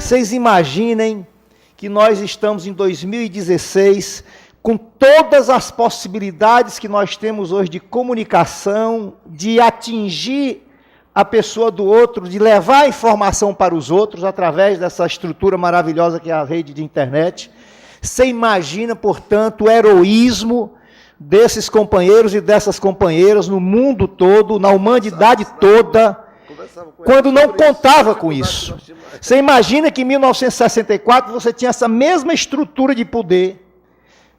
vocês imaginem que nós estamos em 2016, com todas as possibilidades que nós temos hoje de comunicação, de atingir a pessoa do outro, de levar a informação para os outros, através dessa estrutura maravilhosa que é a rede de internet. Você imagina, portanto, o heroísmo desses companheiros e dessas companheiras no mundo todo, na humanidade toda, quando não contava com isso. Você imagina que em 1964 você tinha essa mesma estrutura de poder,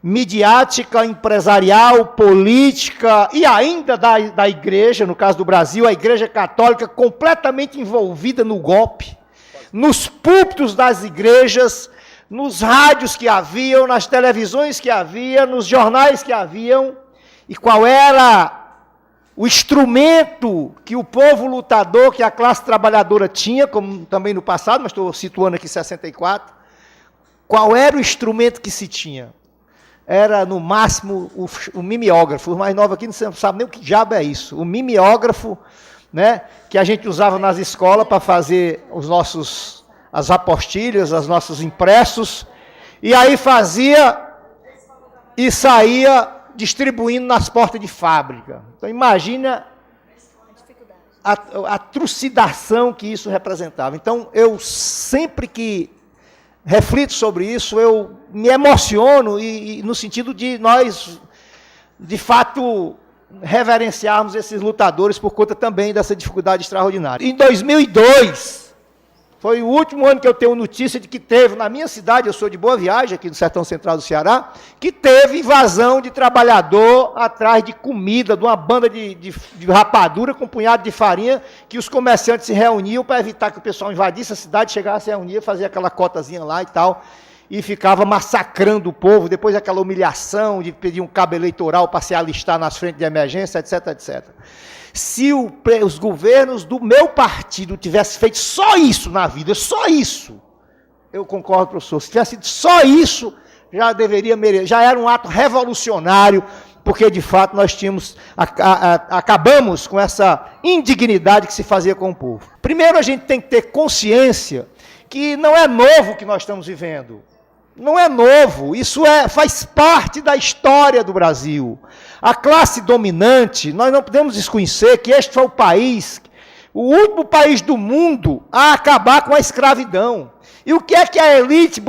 midiática, empresarial, política e ainda da igreja, no caso do Brasil, a Igreja Católica completamente envolvida no golpe, nos púlpitos das igrejas, nos rádios que haviam, nas televisões que havia, nos jornais que haviam, e qual era o instrumento que o povo lutador, que a classe trabalhadora tinha, como também no passado, mas estou situando aqui 64, qual era o instrumento que se tinha? Era, no máximo, o mimeógrafo. Os mais novos aqui não sabem nem o que diabo é isso. O mimeógrafo, né, que a gente usava nas escolas para fazer as apostilhas, os nossos impressos, e aí fazia e saía distribuindo nas portas de fábrica. Então, imagina a trucidação que isso representava. Então, eu sempre que reflito sobre isso, eu me emociono e no sentido de nós, de fato, reverenciarmos esses lutadores por conta também dessa dificuldade extraordinária. Em 2002, foi o último ano que eu tenho notícia de que teve, na minha cidade, eu sou de Boa Viagem, aqui no sertão central do Ceará, que teve invasão de trabalhador atrás de comida, de uma banda de rapadura com um punhado de farinha, que os comerciantes se reuniam para evitar que o pessoal invadisse a cidade, chegasse, se reunia, fazia aquela cotazinha lá e tal, e ficava massacrando o povo, depois aquela humilhação de pedir um cabo eleitoral para se alistar nas frentes de emergência, etc, etc. Se os governos do meu partido tivessem feito só isso na vida, só isso, eu concordo, professor, se tivesse sido só isso, já deveria merecer, já era um ato revolucionário, porque de fato nós tínhamos, acabamos com essa indignidade que se fazia com o povo. Primeiro a gente tem que ter consciência que não é novo o que nós estamos vivendo. Não é novo, isso faz parte da história do Brasil. A classe dominante, nós não podemos desconhecer que este foi o país, o último país do mundo a acabar com a escravidão. E o que é que a elite,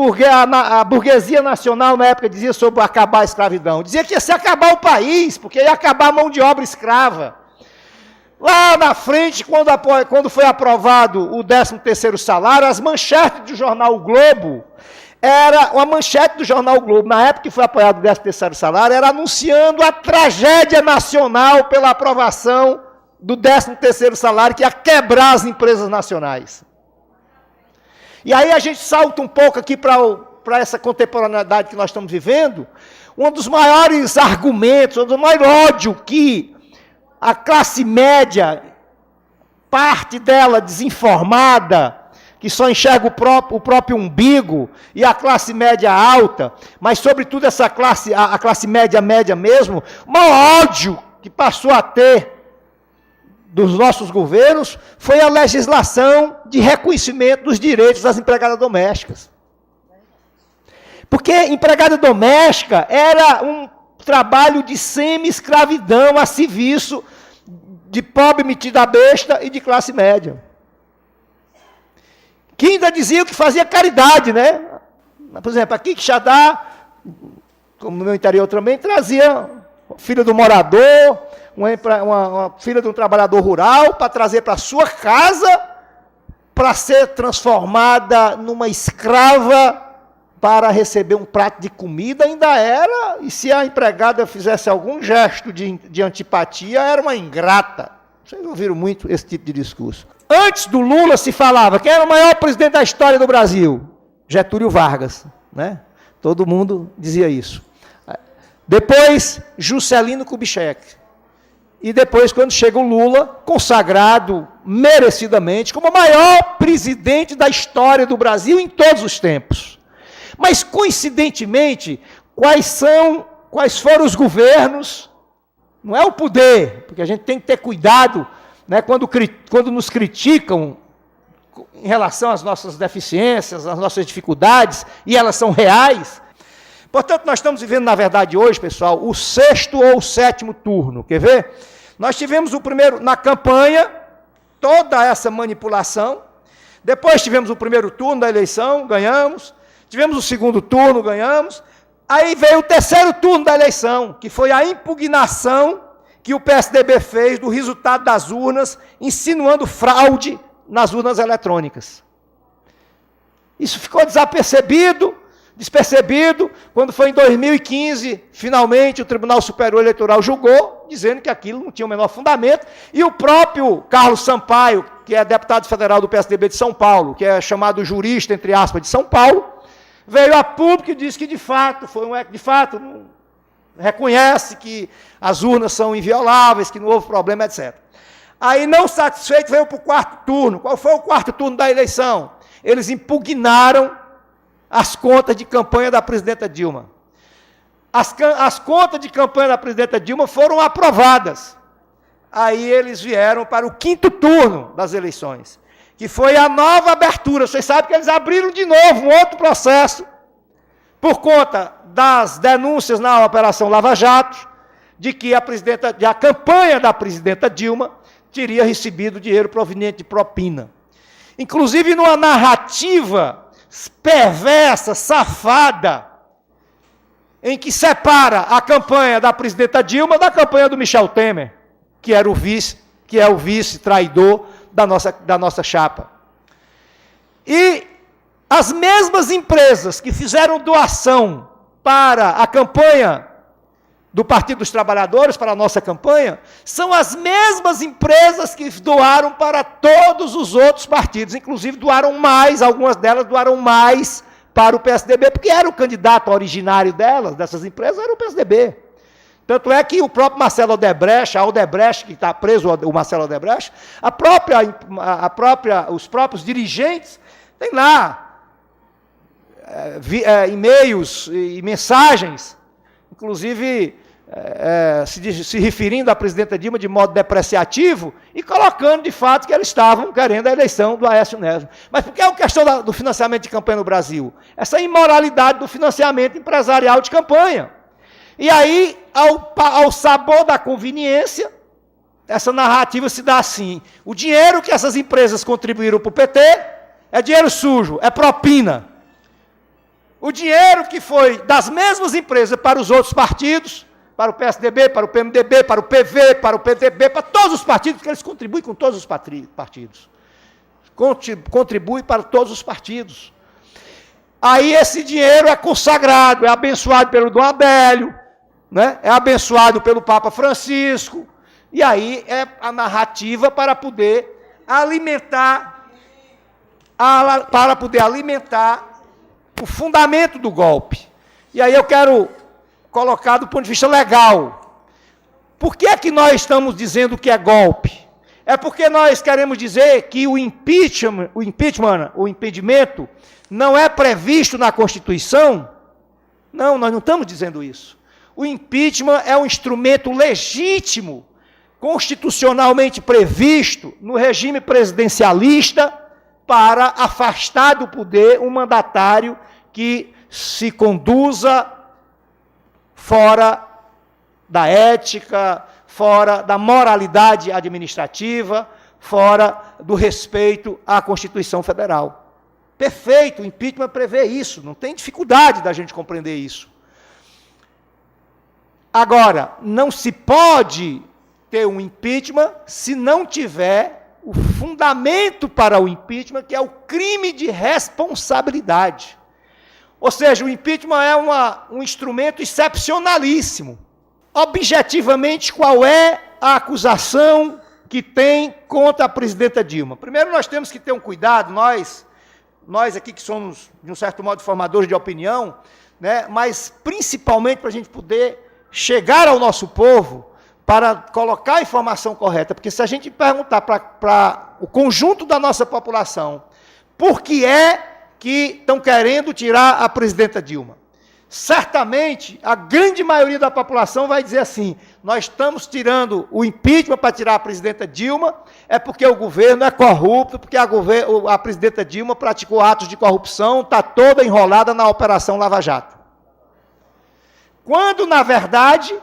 a burguesia nacional na época dizia sobre acabar a escravidão? Dizia que ia se acabar o país, porque ia acabar a mão de obra escrava. Lá na frente, quando foi aprovado o 13º salário, as manchetes do jornal O Globo, era uma manchete do jornal O Globo, na época que foi apoiado o 13º salário, era anunciando a tragédia nacional pela aprovação do 13º salário, que ia quebrar as empresas nacionais. E aí a gente salta um pouco aqui para essa contemporaneidade que nós estamos vivendo, um dos maiores argumentos, um dos maiores ódios que a classe média, parte dela desinformada, que só enxerga o próprio umbigo, e a classe média alta, mas sobretudo a classe média mesmo, o maior ódio que passou a ter dos nossos governos foi a legislação de reconhecimento dos direitos das empregadas domésticas. Porque empregada doméstica era um trabalho de semi-escravidão a serviço de pobre metida besta e de classe média. Que ainda diziam que fazia caridade, né? Por exemplo, aqui em Quixadá, como no meu interior também, trazia filha do morador, uma filha de um trabalhador rural, para trazer para a sua casa, para ser transformada numa escrava, para receber um prato de comida, ainda era, e se a empregada fizesse algum gesto de antipatia, era uma ingrata. Vocês ouviram muito esse tipo de discurso. Antes do Lula se falava, quem era o maior presidente da história do Brasil? Getúlio Vargas, né? Todo mundo dizia isso. Depois, Juscelino Kubitschek. E depois, quando chega o Lula, consagrado merecidamente como o maior presidente da história do Brasil em todos os tempos. Mas, coincidentemente, quais foram os governos? Não é o poder, porque a gente tem que ter cuidado, né, quando nos criticam em relação às nossas deficiências, às nossas dificuldades, e elas são reais. Portanto, nós estamos vivendo, na verdade, hoje, pessoal, o 6º ou o 7º turno. Quer ver? Nós tivemos o primeiro, na campanha, toda essa manipulação. Depois tivemos o primeiro turno da eleição, ganhamos. Tivemos o segundo turno, ganhamos. Aí veio o terceiro turno da eleição, que foi a impugnação que o PSDB fez do resultado das urnas, insinuando fraude nas urnas eletrônicas. Isso ficou despercebido, quando foi em 2015, finalmente o Tribunal Superior Eleitoral julgou, dizendo que aquilo não tinha o menor fundamento, e o próprio Carlos Sampaio, que é deputado federal do PSDB de São Paulo, que é chamado jurista, entre aspas, de São Paulo, veio a público e disse que, de fato, reconhece que as urnas são invioláveis, que não houve problema, etc. Aí, não satisfeito, veio para o 4º turno. Qual foi o 4º turno da eleição? Eles impugnaram as contas de campanha da presidenta Dilma. As contas de campanha da presidenta Dilma foram aprovadas. Aí eles vieram para o 5º turno das eleições, que foi a nova abertura. Vocês sabem que eles abriram de novo um outro processo, por conta das denúncias na Operação Lava Jato, de que a campanha da presidenta Dilma teria recebido dinheiro proveniente de propina. Inclusive, numa narrativa perversa, safada, em que separa a campanha da presidenta Dilma da campanha do Michel Temer, que é o vice traidor da nossa chapa. E as mesmas empresas que fizeram doação para a campanha do Partido dos Trabalhadores, para a nossa campanha, são as mesmas empresas que doaram para todos os outros partidos, inclusive doaram mais, algumas delas doaram mais para o PSDB, porque era o candidato originário dessas empresas, era o PSDB. Tanto é que o próprio Marcelo Odebrecht, a Odebrecht, que está preso, o Marcelo Odebrecht, os próprios dirigentes, tem lá e-mails e mensagens, inclusive se referindo à presidenta Dilma de modo depreciativo e colocando de fato que eles estavam querendo a eleição do Aécio Neves. Mas por que é a questão do financiamento de campanha no Brasil? Essa imoralidade do financiamento empresarial de campanha. E aí, ao sabor da conveniência, essa narrativa se dá assim: o dinheiro que essas empresas contribuíram para o PT é dinheiro sujo, é propina. O dinheiro que foi das mesmas empresas para os outros partidos, para o PSDB, para o PMDB, para o PV, para o PTB, para todos os partidos, porque eles contribuem com todos os partidos. Contribui para todos os partidos. Aí esse dinheiro é consagrado, é abençoado pelo Dom Abélio, né? É abençoado pelo Papa Francisco, e aí é a narrativa para poder alimentar o fundamento do golpe. E aí eu quero colocar do ponto de vista legal. Por que é que nós estamos dizendo que é golpe? É porque nós queremos dizer que o impedimento não é previsto na Constituição? Não, nós não estamos dizendo isso. O impeachment é um instrumento legítimo, constitucionalmente previsto no regime presidencialista, para afastar do poder um mandatário que se conduza fora da ética, fora da moralidade administrativa, fora do respeito à Constituição Federal. Perfeito, o impeachment prevê isso, não tem dificuldade da gente compreender isso. Agora, não se pode ter um impeachment se não tiver o fundamento para o impeachment, que é o crime de responsabilidade. Ou seja, o impeachment é um instrumento excepcionalíssimo. Objetivamente, qual é a acusação que tem contra a presidenta Dilma? Primeiro, nós temos que ter um cuidado, nós aqui que somos, de um certo modo, formadores de opinião, né, mas principalmente para a gente poder chegar ao nosso povo, para colocar a informação correta, porque se a gente perguntar para o conjunto da nossa população por que é que estão querendo tirar a presidenta Dilma, certamente a grande maioria da população vai dizer assim: nós estamos tirando o impeachment para tirar a presidenta Dilma, é porque o governo é corrupto, porque a presidenta Dilma praticou atos de corrupção, está toda enrolada na Operação Lava Jato. Quando, na verdade,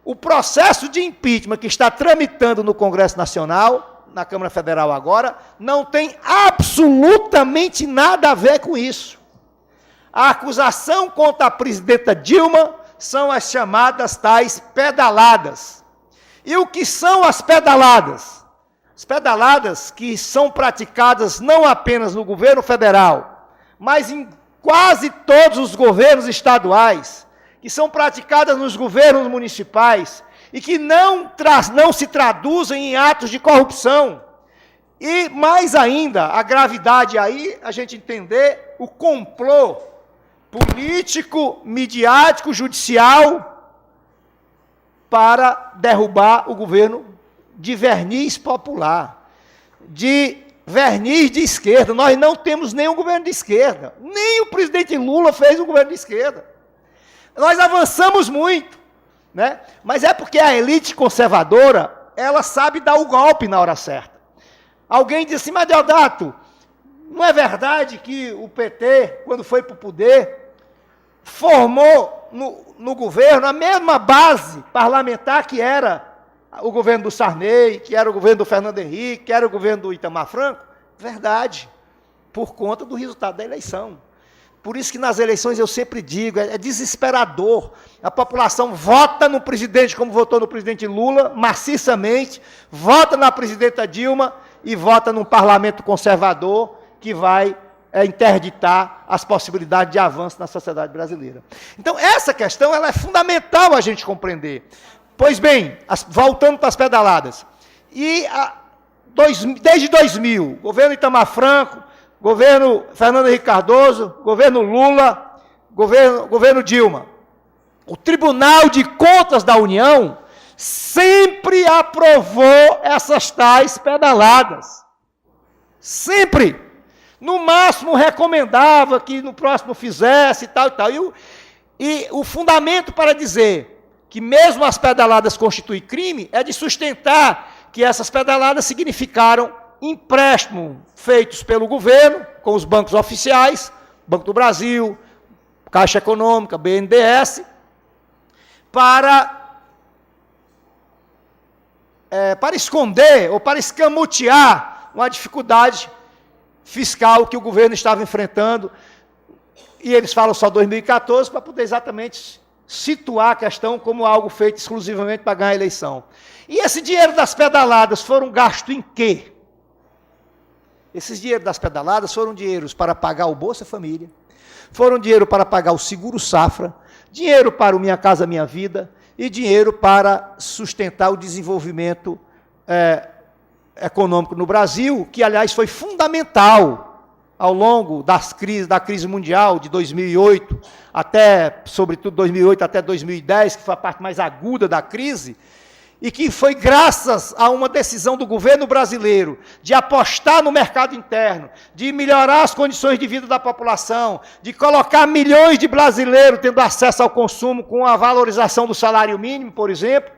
o processo de impeachment que está tramitando no Congresso Nacional, na Câmara Federal agora, não tem absolutamente nada a ver com isso. A acusação contra a presidenta Dilma são as chamadas tais pedaladas. E o que são as pedaladas? As pedaladas que são praticadas não apenas no governo federal, mas em quase todos os governos estaduais, que são praticadas nos governos municipais e que não se traduzem em atos de corrupção. E, mais ainda, a gravidade aí, a gente entender o complô político, midiático, judicial, para derrubar o governo de verniz popular, de verniz de esquerda. Nós não temos nenhum governo de esquerda, nem o presidente Lula fez um governo de esquerda. Nós avançamos muito, né? Mas é porque a elite conservadora, ela sabe dar o golpe na hora certa. Alguém disse assim: mas Deodato, não é verdade que o PT, quando foi para o poder, formou no governo a mesma base parlamentar que era o governo do Sarney, que era o governo do Fernando Henrique, que era o governo do Itamar Franco? Verdade, por conta do resultado da eleição. Por isso que nas eleições eu sempre digo, é desesperador. A população vota no presidente como votou no presidente Lula, maciçamente, vota na presidenta Dilma e vota num parlamento conservador que vai interditar as possibilidades de avanço na sociedade brasileira. Então, essa questão ela é fundamental a gente compreender. Pois bem, voltando para as pedaladas. Desde 2000, governo Itamar Franco, governo Fernando Henrique Cardoso, governo Lula, governo Dilma, o Tribunal de Contas da União sempre aprovou essas tais pedaladas. Sempre. No máximo recomendava que no próximo fizesse e tal e tal. E o fundamento para dizer que mesmo as pedaladas constituem crime é de sustentar que essas pedaladas significaram empréstimo feitos pelo governo com os bancos oficiais, Banco do Brasil, Caixa Econômica, BNDES, para esconder ou para escamotear uma dificuldade fiscal que o governo estava enfrentando, e eles falam só 2014, para poder exatamente situar a questão como algo feito exclusivamente para ganhar a eleição. E esse dinheiro das pedaladas foram gastos em quê? Esses dinheiros das pedaladas foram dinheiros para pagar o Bolsa Família, foram dinheiro para pagar o Seguro Safra, dinheiro para o Minha Casa Minha Vida e dinheiro para sustentar o desenvolvimento econômico no Brasil, que, aliás, foi fundamental ao longo da crise mundial de 2008, sobretudo 2008 até 2010, que foi a parte mais aguda da crise, e que foi graças a uma decisão do governo brasileiro de apostar no mercado interno, de melhorar as condições de vida da população, de colocar milhões de brasileiros tendo acesso ao consumo com a valorização do salário mínimo, por exemplo,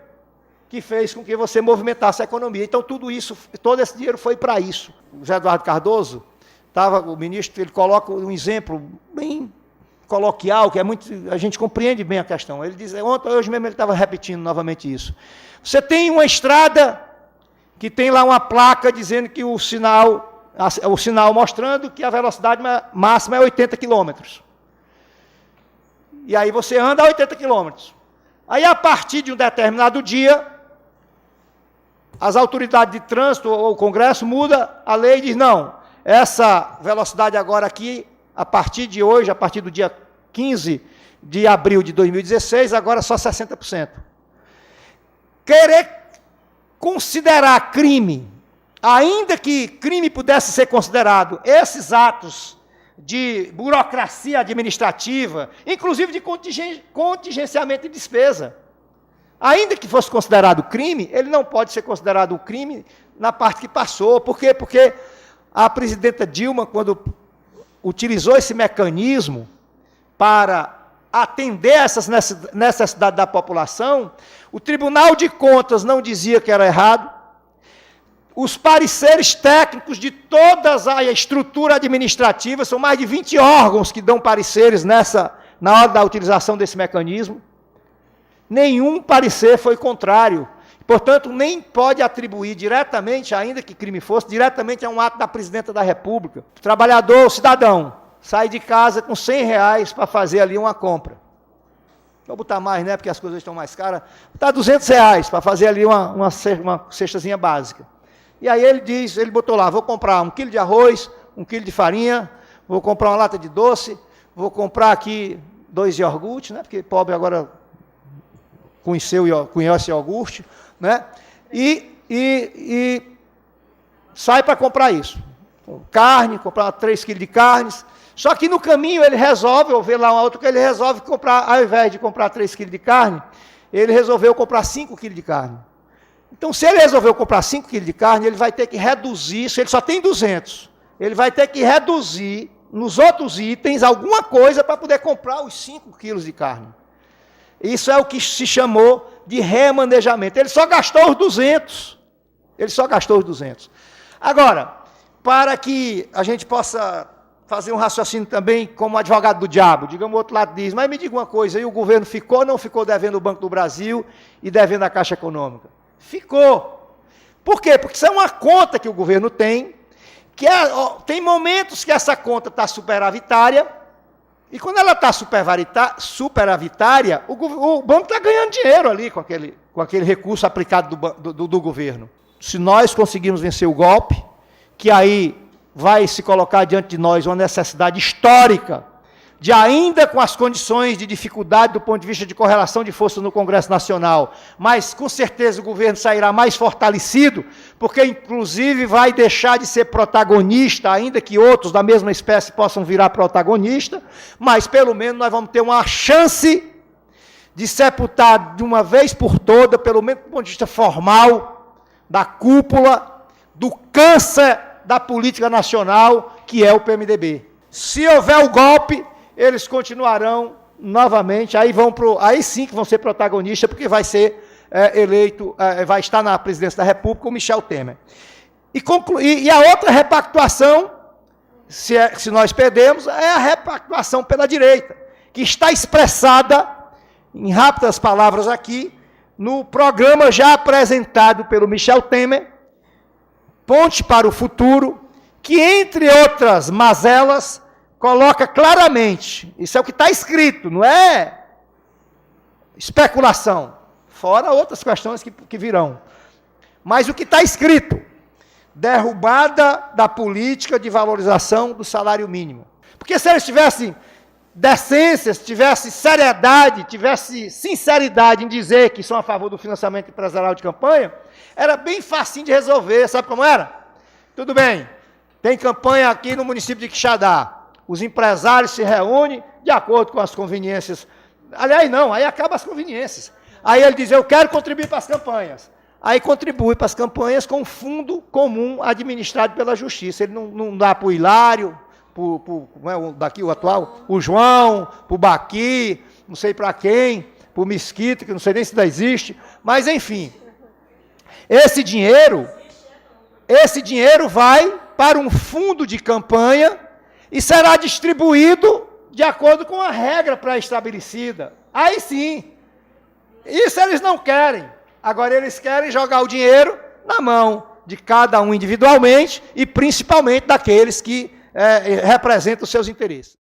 que fez com que você movimentasse a economia. Então, tudo isso, todo esse dinheiro foi para isso. O José Eduardo Cardoso, o ministro, ele coloca um exemplo bem coloquial, que é muito, a gente compreende bem a questão. Ele diz, hoje mesmo ele estava repetindo novamente isso. Você tem uma estrada que tem lá uma placa dizendo que o sinal mostrando que a velocidade máxima é 80 km. E aí você anda a 80 km. Aí, a partir de um determinado dia, as autoridades de trânsito ou o Congresso muda a lei e diz, não, essa velocidade agora aqui, a partir de hoje, a partir do dia 15 de abril de 2016, agora só 60%. Querer considerar crime, ainda que crime pudesse ser considerado esses atos de burocracia administrativa, inclusive de contingenciamento de despesa, ainda que fosse considerado crime, ele não pode ser considerado um crime na parte que passou. Por quê? Porque a presidenta Dilma, quando utilizou esse mecanismo para atender essas necessidades da população, o Tribunal de Contas não dizia que era errado, os pareceres técnicos de toda a estrutura administrativa, são mais de 20 órgãos que dão pareceres na hora da utilização desse mecanismo, nenhum parecer foi contrário. Portanto, nem pode atribuir diretamente, ainda que crime fosse, diretamente a um ato da Presidenta da República. O trabalhador, o cidadão, sai de casa com R$100 para fazer ali uma compra. Vou botar mais, né, porque as coisas estão mais caras. Botar R$200 para fazer ali uma cestazinha básica. E aí ele botou lá, vou comprar 1 quilo de arroz, 1 quilo de farinha, vou comprar uma lata de doce, vou comprar aqui 2 iogurtes, né, porque pobre agora conhece iogurte, né? E sai para comprar isso. Carne, comprar 3 quilos de carnes. Só que no caminho ele resolve, ou vê lá uma outra que ele resolve comprar, ao invés de comprar 3 quilos de carne, ele resolveu comprar 5 quilos de carne. Então, se ele resolveu comprar 5 quilos de carne, ele vai ter que reduzir, se ele só tem 200, ele vai ter que reduzir nos outros itens alguma coisa para poder comprar os 5 quilos de carne. Isso é o que se chamou de remanejamento. Ele só gastou os 200. Agora, para que a gente possa fazer um raciocínio também como advogado do diabo, digamos, o outro lado diz, mas me diga uma coisa, aí o governo ficou ou não ficou devendo o Banco do Brasil e devendo a Caixa Econômica? Ficou. Por quê? Porque isso é uma conta que o governo tem, tem momentos que essa conta está superavitária, e quando ela está superavitária, o banco está ganhando dinheiro ali com aquele recurso aplicado do governo. Se nós conseguirmos vencer o golpe, que aí vai se colocar diante de nós uma necessidade histórica de, ainda com as condições de dificuldade do ponto de vista de correlação de forças no Congresso Nacional, mas com certeza o governo sairá mais fortalecido, porque inclusive vai deixar de ser protagonista, ainda que outros da mesma espécie possam virar protagonista, mas pelo menos nós vamos ter uma chance de sepultar de uma vez por toda, pelo menos do ponto de vista formal, da cúpula, do câncer da política nacional, que é o PMDB. Se houver o golpe, eles continuarão novamente, aí sim que vão ser protagonistas, porque vai ser eleito, vai estar na presidência da República o Michel Temer. E a outra repactuação, se nós perdemos, é a repactuação pela direita, que está expressada, em rápidas palavras aqui, no programa já apresentado pelo Michel Temer, Ponte para o Futuro, que, entre outras mazelas, coloca claramente, isso é o que está escrito, não é especulação, fora outras questões que virão. Mas o que está escrito, derrubada da política de valorização do salário mínimo. Porque se eles tivessem decência, se tivesse seriedade, tivesse sinceridade em dizer que são a favor do financiamento empresarial de campanha, era bem facinho de resolver, sabe como era? Tudo bem, tem campanha aqui no município de Quixadá, os empresários se reúnem de acordo com as conveniências. Aliás, não, aí acaba as conveniências. Aí ele diz, eu quero contribuir para as campanhas. Aí contribui para as campanhas com um fundo comum administrado pela Justiça. Ele não dá para o Hilário, daqui o atual, o João, para o Baqui, não sei para quem, para o Mesquita, que não sei nem se ainda existe, mas enfim. Esse dinheiro vai para um fundo de campanha e será distribuído de acordo com a regra pré-estabelecida. Aí sim, isso eles não querem. Agora eles querem jogar o dinheiro na mão de cada um individualmente e principalmente daqueles que representam os seus interesses.